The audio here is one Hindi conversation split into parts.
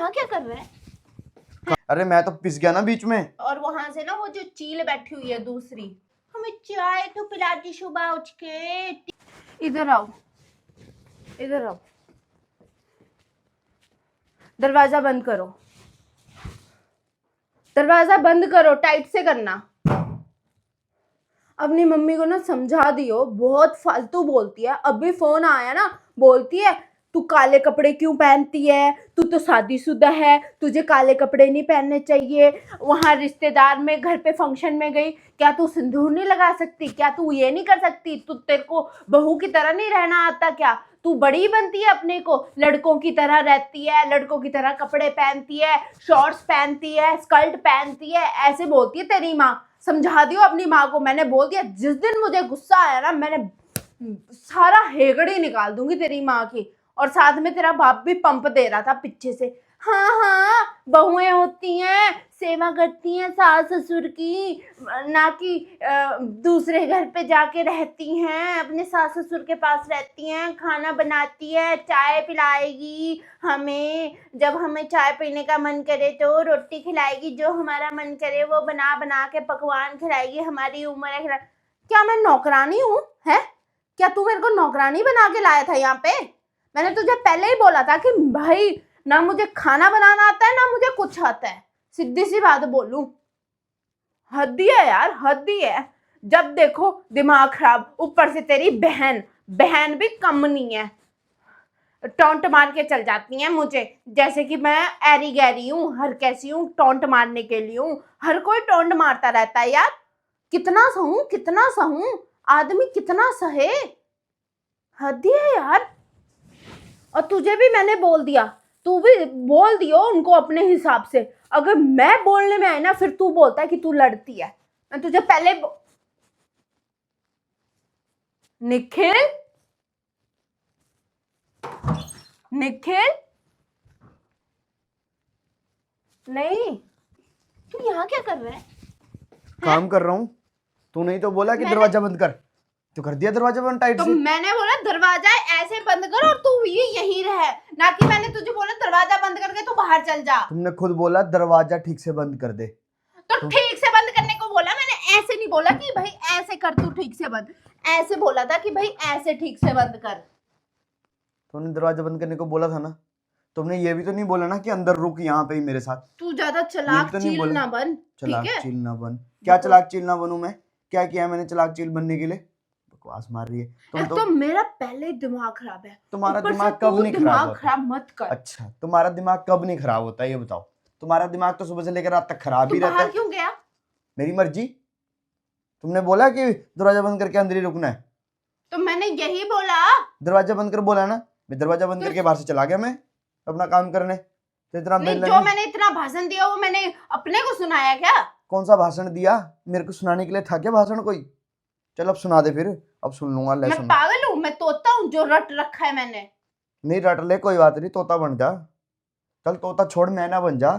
यहाँ क्या कर रहे हैं? अरे मैं तो पिस गया ना बीच में। और वहां से ना वो जो चील बैठी हुई है दूसरी, हमें चाय तो पिलाती सुबह उठ के। इधर आओ, इधर आओ, दरवाजा बंद करो, दरवाजा बंद करो, टाइट से करना। अपनी मम्मी को ना समझा दियो, बहुत फालतू बोलती है। अभी फोन आया ना, बोलती है तू काले कपड़े क्यों पहनती है, तू तो शादीशुदा है, तुझे काले कपड़े नहीं पहनने चाहिए। वहां रिश्तेदार में घर पे फंक्शन में गई, क्या तू सिंदूर नहीं लगा सकती, क्या तू ये नहीं कर सकती, तू तेरे को बहू की तरह नहीं रहना आता क्या, तू बड़ी बनती है अपने को, लड़कों की तरह रहती है, लड़कों की तरह कपड़े पहनती है, शॉर्ट्स पहनती है, स्कर्ट पहनती है, ऐसे बोलती है तेरी माँ। समझा दियो अपनी माँ को, मैंने बोल दिया जिस दिन मुझे गुस्सा आया ना, मैंने सारा हेगड़ी निकाल दूंगी तेरी माँ की। और साथ में तेरा बाप भी पंप दे रहा था पीछे से, हाँ हाँ बहुएं होती हैं, सेवा करती हैं सास ससुर की, ना कि दूसरे घर पे जाके रहती हैं, अपने सास ससुर के पास रहती हैं, खाना बनाती है, चाय पिलाएगी हमें, जब हमें चाय पीने का मन करे तो रोटी खिलाएगी, जो हमारा मन करे वो बना बना के पकवान खिलाएगी, हमारी उम्र है। क्या मैं नौकरानी हूँ? है क्या तू मेरे को नौकरानी बना के लाया था यहाँ पे? मैंने तुझे पहले ही बोला था कि भाई ना मुझे खाना बनाना आता है ना मुझे कुछ आता है, सीधी सी बात बोलूं। हद ही है यार, हद ही है। जब देखो दिमाग खराब, ऊपर से तेरी बहन, बहन भी कम नहीं है, टोंट मार के चल जाती हैं मुझे, जैसे कि मैं ऐरी गैरी हूँ, हर कैसी हूँ, टोंट मारने के लिए हूँ। हर कोई टोंट मारता रहता है यार, कितना सहूं, कितना सहूं, आदमी कितना सहे, हद ही है यार। और तुझे भी मैंने बोल दिया, तू भी बोल दियो उनको अपने हिसाब से। अगर मैं बोलने में आई ना फिर तू बोलता है कि तू लड़ती है। मैं तुझे पहले निखिल, निखिल, नहीं तू यहाँ क्या कर रहा है? काम कर रहा हूँ। तू नहीं तो बोला कि दरवाजा बंद कर, तो कर दिया दरवाजा बंद टाइट तो से। मैंने बोला दरवाजा ऐसे बंद कर और तू ये यहीं रह, ना कि मैंने तुझे बोला दरवाजा बंद करके तू बाहर चल जा। तुमने खुद बोला दरवाजा ठीक से बंद कर दे, तो ठीक से बंद करने को बोला मैंने, ऐसे नहीं बोला कि भाई ऐसे कर तू ठीक से बंद, ऐसे बोला था कि भाई ऐसे ठीक से बंद कर। तुमने दरवाजा बंद करने को बोला था ना। तुमने ये भी तो नहीं बोला ना कि अंदर रुक यहाँ पे ही मेरे साथ। तू ज्यादा चलाक चील ना बन, चलाक ठीक है? चील ना बन? क्या चलाक चील ना बनूं मैं? क्या किया मैंने चलाक चील बनने के लिए? बकवास मार रही है तुम तो मेरा पहले दिमाग खराब है, तुम्हारा ऊपर दिमाग से कब तू नहीं खराब दिमाग होता? खराब मत कर। अच्छा, तुम्हारा दिमाग कब नहीं खराब होता ये बताओ। तुम्हारा दिमाग तो सुबह से लेकर रात तक खराब ही रहता बाहर है। क्यों गया? मेरी मर्जी। तुमने बोला कि दरवाजा बंद करके अंदर ही रुकना है, तो मैंने यही बोला। दरवाजा बंद कर बोला ना, मैं दरवाजा बंद करके बाहर से चला गया मैं अपना काम करने। तो इतना नहीं, बेला जो नहीं। मैंने इतना भाषण दिया वो मैंने अपने को सुनाया क्या? कौन सा भाषण दिया? मेरे को सुनाने के लिए था क्या भाषण कोई? चल अब सुना दे फिर, अब सुन लूंगा। ले मैं सुन। पागल हूँ? मैं तोता हूँ जो रट रखा है मैंने? नहीं रट ले, कोई बात नहीं, तोता बन जा। चल तोता छोड़, मैना बन जा।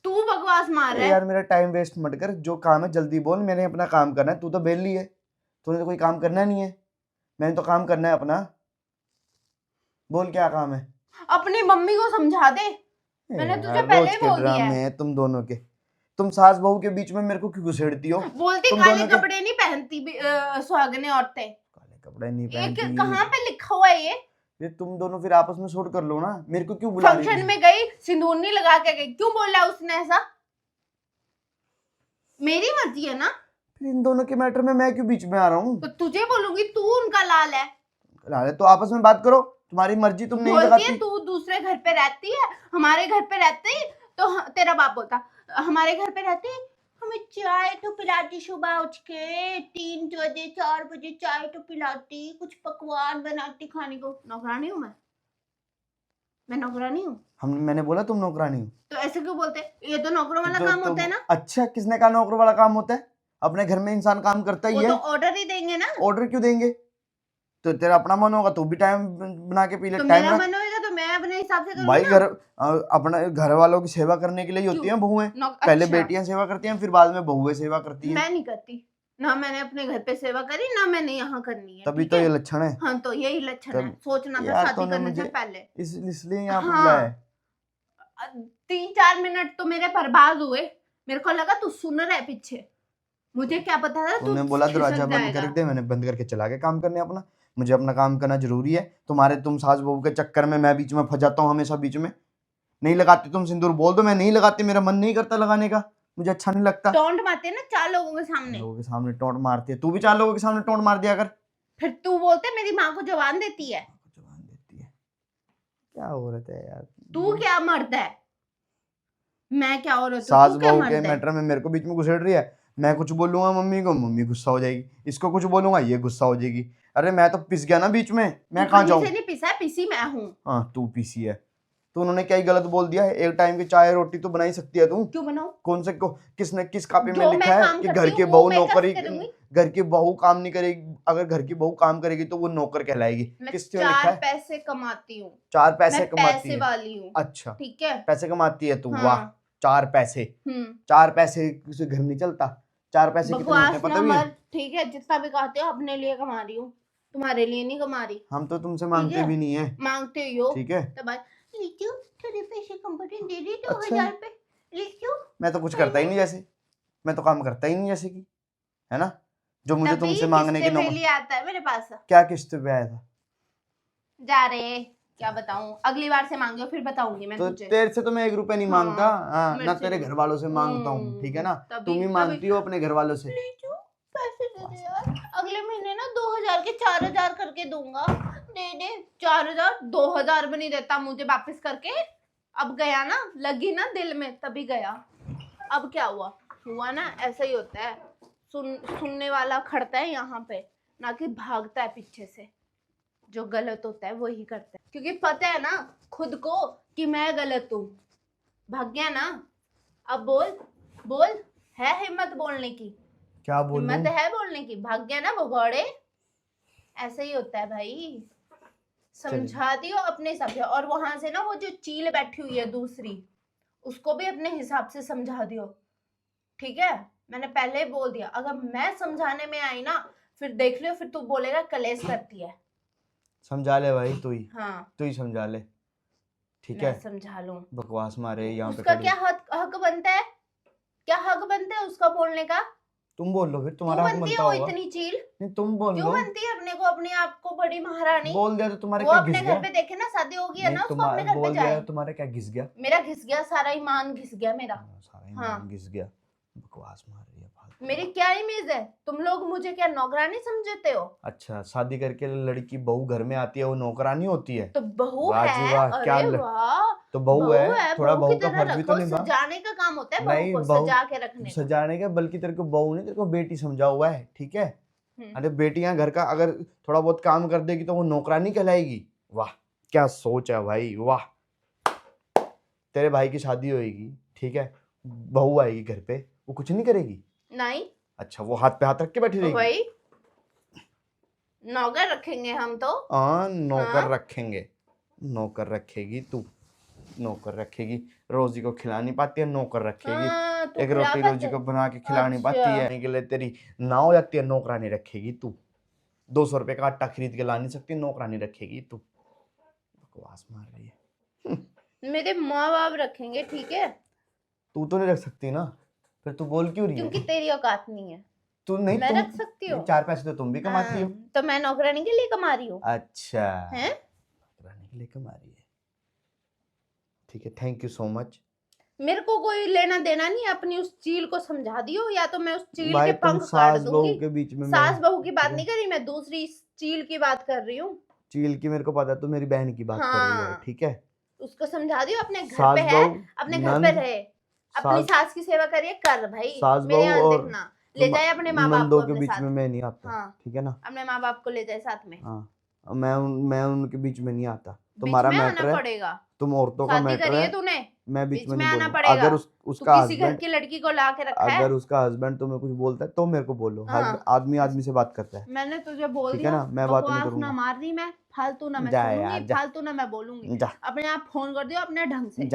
तू बकवास मार रहा है। यार मेरा टाइम वेस्ट मत कर, जो काम है जल्दी बोल, मैंने अपना काम करना है। तू तो बेली है, तूने तो कोई काम करना नहीं है, मैंने तो काम करना है अपना। बोल क्या काम है? अपनी मम्मी को समझा दे, मैंने तुझे पहले ही बोल दिया है। तुम दोनों के, तुम सास बहू के बीच में मेरे को क्यों घुसेड़ती हो? बोलती काले कपड़े नहीं पहनती सुहागने औरतें। काले कपड़े नहीं एक पहनती? कहाँ पे लिखा हुआ है ये? तुम दोनों फिर आपस में शूट कर लो ना, मेरे को क्यों बुला रही फंक्शन थी? में गई, सिंदूर नहीं लगा के गई, क्यों बोला उसने ऐसा? मेरी मर्जी है ना। फिर इन दोनों के मैटर में मैं क्यों बीच में आ रहा हूँ? तो तुझे बोलूंगी, तू उनका लाल है। लाल है तो आपस में बात करो, तुम्हारी मर्जी, तुम नहीं बोलती है लगाती। तू दूसरे घर पे रहती है, हमारे घर पे रहती तो तेरा बाप बोलता हमारे घर पे रहती हमें चाय तो पिलाती, सुबह उठ के 3 बजे 4 बजे चाय तो पिलाती, कुछ पकवान बनाती खाने को। नौकरानी हूँ मैं नौकरानी हूँ। मैंने बोला तुम नौकरानी हो? तो ऐसे क्यों बोलते? ये तो नौकरों वाला काम होता है ना। अच्छा, किसने कहा नौकर वाला काम होता है? अपने घर में इंसान काम करता ही है। वो तो ऑर्डर ही देंगे ना। ऑर्डर क्यों देंगे? तो तेरा अपना मन होगा तो भी टाइम बना के पी ले। तो टाइम मेरा रख मन होगा तो मैं अपने हिसाब से करूंगी भाई। ना। अपने घर वालों की सेवा करने के लिए ही होती हैं बहुएं। पहले अच्छा। बेटियां सेवा करती हैं, फिर बाद में बहुएं सेवा करती हैं। मैं नहीं करती, ना मैंने अपने घर पे सेवा करी, ना मैंने यहाँ करनी है। तभी ठीक तो है? ये लक्षण है। हाँ, तो यही लक्षण है। तब सोचना था यार शादी तूने करने से मुझे पहले। इसलिए यहाँ पे हाँ। बुलाया है। 3-4 मिनट तो मेरे बर्बाद हुए। मेरे को लगा तू सुन रहा है पीछे, मुझे क्या पता था तू तूने बोला खिसक दरवाजा बंद जाएगा। कर दे, मैंने बंद करके चला गया काम करने अपना। मुझे अपना काम करना जरूरी है। तुम सास बहू के चक्कर में मैं बीच में फंस जाता हूँ हमेशा बीच में। नहीं लगाती तुम सिंदूर, बोल दो मैं नहीं लगाती, मेरा मन नहीं करता लगाने का, मुझे अच्छा नहीं लगता। टोंट मारते हैं ना 4 लोगों के सामने। लोगों के सामने टोंट मारती है, तू भी 4 लोगों के सामने टोंट मार दिया कर। फिर तू बोलते मेरी माँ को जवान देती है। जवान देती है, क्या औरत है यार तू क्या मर्द है? मैं क्या औरत हूँ? सास तू क्या बहू के मर्द है? मैटर में मेरे को बीच में घुसेड़ रही है। मैं कुछ बोलूंगा मम्मी को, मम्मी गुस्सा हो जाएगी, इसको कुछ बोलूंगा ये गुस्सा हो जाएगी। अरे मैं तो पिस गया ना बीच में, मैं तू कहाँ कहीं जाऊँ। से नहीं पिसा है, पिसी मैं हूँ। हाँ तू पीसी है, तो उन्होंने क्या ही गलत बोल दिया है। एक टाइम की चाय रोटी तो बना ही सकती है तू। क्यों बनाऊं? कौन से को किसने किस कॉपी में जो लिखा मैं है काम कि करती घर हूँ, की वो बहू मैं नौकरी, करूंगी। घर की बहू काम नहीं करेगी, अगर घर की बहू काम करेगी तो वो नौकर कहलाएगी। मैं किसने लिखा 4 है? पैसे कमाती हूँ। 4 पैसे मैं कमाती पैसे है? वाली हूँ। अच्छा ठीक है? पैसे कमाती है तू, हाँ। वाह। 4 पैसे, 4 पैसे से घर नहीं चलता। 4 पैसे कितने होते हैं बकवास पता ना भी है? मत। ठीक है, जितना भी कहते हो अपने लिए कमा रही हूँ, तुम्हारे लिए नहीं कमा रही। हम तो तुमसे ठीक मांगते है? भी नहीं है। मांगते हो ठीक है, तो बात लीचू, थोड़े पैसे कंपनी दे दी 2000 अच्छा। पे लीचू। मैं तो कुछ करता ही नहीं जैसे, मैं तो काम करता ही नहीं जैसे कि, है ना, जो मुझे तभी तुमसे मांगने की किस्ते पे नौबत। लिए आता है मेरे पास। क्या किस्त पे आया था? जा रे, क्या बताऊं, अगली बार से मांगियो फिर बताऊंगी मैं तो तुझे। तेरे से तो मैं 1 रुपया नहीं हाँ, मांगता। हाँ, मेरे ना से तेरे भी। घर वालों से मांगता हूँ, ठीक है ना। तभी तुम ही तभी मांगती हो अपने घर वालों से। लीचू पैसे दे दे यार, अगले महीने ना 2000 के 4000 करके दूंगा। दे दे 4000, 2000 भी नहीं देता मुझे वापस करके। अब गया ना, लगी ना दिल में, तभी गया। अब क्या हुआ हुआ ना, ऐसा ही होता है। सुनने वाला खड़ता है यहाँ पे, ना कि भागता है पीछे से। जो गलत होता है वही करता है, क्योंकि पता है ना खुद को कि मैं गलत हूँ। भाग गया ना, अब बोल बोल, है हिम्मत बोलने की? क्या बोलूं? हिम्मत है बोलने की? भाग गया ना भगौड़े। ऐसा ही होता है भाई, समझा दियो अपने हिसाब से। और वहां से ना वो जो चील बैठी हुई है दूसरी, उसको भी अपने हिसाब से समझा दियो, ठीक है? मैंने पहले ही बोल दिया, अगर मैं समझाने में आई ना, फिर देख लियो, फिर तू बोलेगा कलेश करती है। समझा ले भाई, तू ही, हाँ, तू ही समझा ले, ठीक मैं है। समझा लूं। बकवास मारे यहाँ पे उसका खड़ी। क्या हक बनता है? क्या हक बनता है उसका बोलने का? तुम बोल लो फिर, तू तुम्हारा हक बनती बनता है वो होगा। इतनी चील? नहीं तुम बोल क्यों लो। बनती है अपने को, अपने आप को बड़ी महारानी? बोल दिया तो तुम्हारे वो क्या अपने घिस घर गया? पे देखे ना, शादी होगी है ना, नहीं उसको अपने घर पे बोल दिया जाए। तुम्हारे क्या घिस गया? मेरा घिस गया, सारा ईमान घिस गया मेरा। सारा हाँ। ईमान घिस गया। बकवास मार रही है फालतू। मेरी क्या इमेज है? तुम लोग मुझे क्या नौकरानी समझते हो? अच्छा, शादी करके लड़की बहू घर में आती है, वो नौकरानी होती है? तो बहू वाह जी है। वाह, क्या अरे वाह, तो बहू है, थोड़ा बहू की बहू का तरह फर्ज भी तो रखो, निभा। सजाने का काम होता है बहू नहीं, को, बहू सजा के रखने का। सजाने का, बल्कि तेरे को बहू नहीं, तेरे को बेटी समझा हुआ है, ठीक है। हम्म। अरे बेटियां घर का अगर थोड़ा बहुत काम कर देगी तो वो नौकरानी कहलाएगी। वाह क्या सोच है भाई, वाह। तेरे भाई की शादी होएगी, ठीक है, बहू आएगी घर पे, वो कुछ नहीं करेगी? नहीं। अच्छा, वो हाथ पे हाथ रख के बैठी रहेगी? वही नौकर रखेंगे हम तो। हाँ, नौकर हाँ। रखेंगे। नौकर रखेगी तू, नौकर रखेगी। रोजी को खिला नहीं पाती है, नौकर रखेगी। हाँ, तू एक खिला रोटी पाते? रोजी को बना के खिला नहीं पाती अच्छा। है, के लिए तेरी ना हो जाती है, नौकरानी रखेगी तू। 200 रुपए का आटा खरीद के ला नहीं सकती, नौकरानी रखेगी तू। बकवास मार रही है। मेरे माँ बाप रखेंगे, ठीक है? तू तो नहीं रख सकती ना, फिर तू बोल क्यों रही है? क्योंकि तेरी औकात नहीं है। तू नहीं, मैं तुम रख सकती हूँ। 4 पैसे तो तुम भी कमाती हो। तो मैं नौकरानी के लिए कमा रही हूँ। अच्छा, हैं? नौकरानी के लिए कमा रही है, ठीक है, थैंक यू सो मच। मेरे को कोई लेना देना नहीं है, अपनी उस चील को समझा दियो, या तो मैं उस चील भाई के तुम पंख काट सास बहू दूंगी। के बीच में सास मैं- बहू की बात नहीं करी मैं, दूसरी चील की बात कर रही हूँ। चील की मेरे को पता है, तू मेरी बहन की बात कर रही है, हाँ। ठीक है। उसको समझा दियो, अपने घर सास पे है, बहू, अपने घर पे नंद, रहे, अपनी सास की सेवा करिए, कर भाई। सास मेरे बहू यहाँ और देखना, ले जाए अपने माँ बाप को नंदों के अपने बीच साथ। में मैं नहीं आता, हाँ, ठीक है ना। अपने माँ बाप को ले जाए साथ में। हाँ, मैं उनके बीच में नहीं आता। बीच तुम्हारा में मैटर आना है, पड़ेगा। तुम औरतों का शादी मैटर करी है है, तूने, मैं बीच में नहीं आना बोलूंगा। पड़ेगा। अगर तू उसका किसी घर हस्बैंड, की लड़की को ला के रखा है। अगर उसका हस्बैंड तुम्हें कुछ बोलता है तो मेरे को बोलो। हाँ। आदमी आदमी से बात करता है, मैंने तुझे बोल ठीक है दिया, ना, मैं बात नहीं बकवास करूंगा। ना मार रही मैं, फालतू ना मैं जा सुनूंगी, यार, जा। फालतू ना मैं बोलूंगी। जा। अपने आप फोन कर दियो अपने ढंग से।